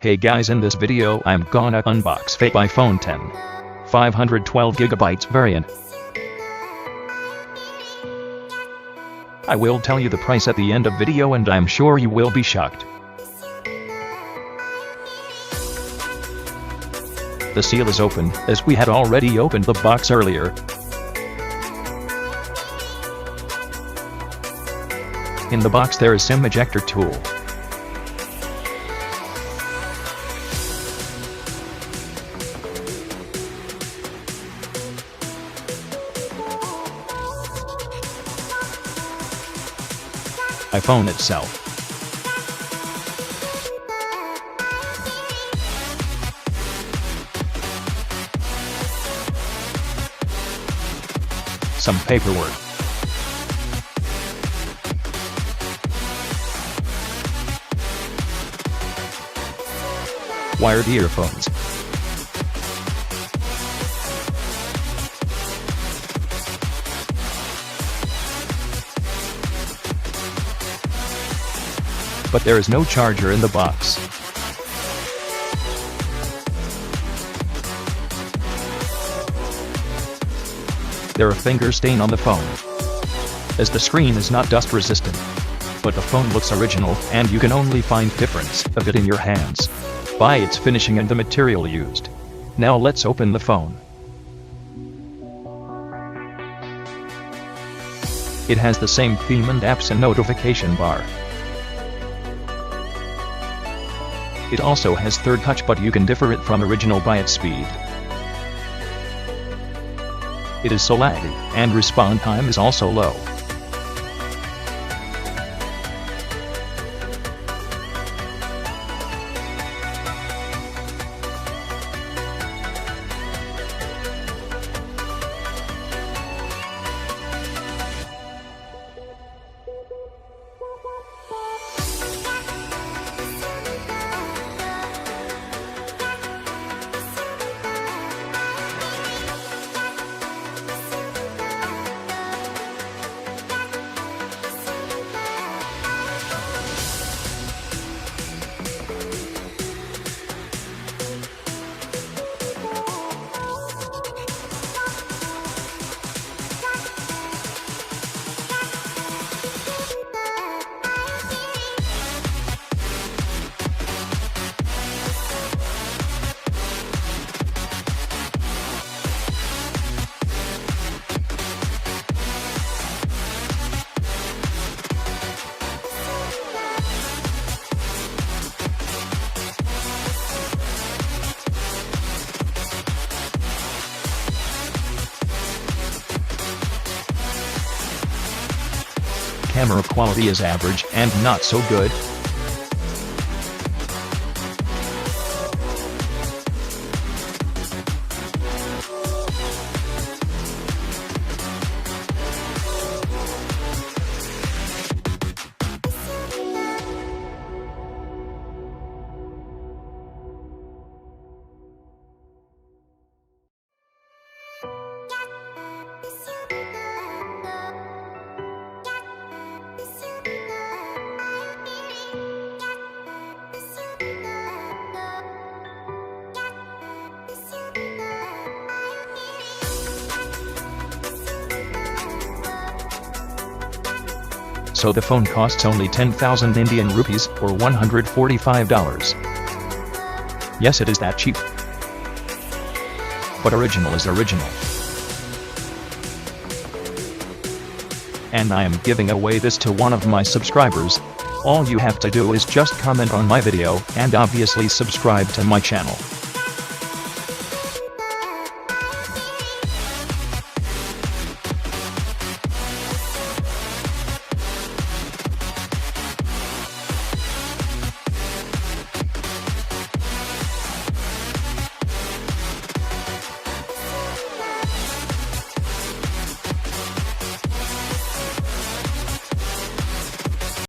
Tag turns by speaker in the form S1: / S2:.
S1: Hey guys, in this video I'm gonna unbox fake iPhone X 512GB variant. I will tell you the price at the end of video and I'm sure you will be shocked. The seal is open, as we had already opened the box earlier. In the box there is SIM ejector tool. iPhone itself. Some paperwork. Wired earphones. But there is no charger in the box. There are finger stain on the phone, as the screen is not dust resistant. But the phone looks original, and you can only find difference of it in your hands by its finishing and the material used. Now let's open the phone. It has the same theme and apps and notification bar. It also has third touch, but you can differ it from original by its speed. It is so laggy, and response time is also low. Camera quality is average and not so good. So the phone costs only 10,000 Indian rupees, or $145. Yes, it is that cheap. But original is original. And I am giving away this to one of my subscribers. All you have to do is just comment on my video, and obviously subscribe to my channel.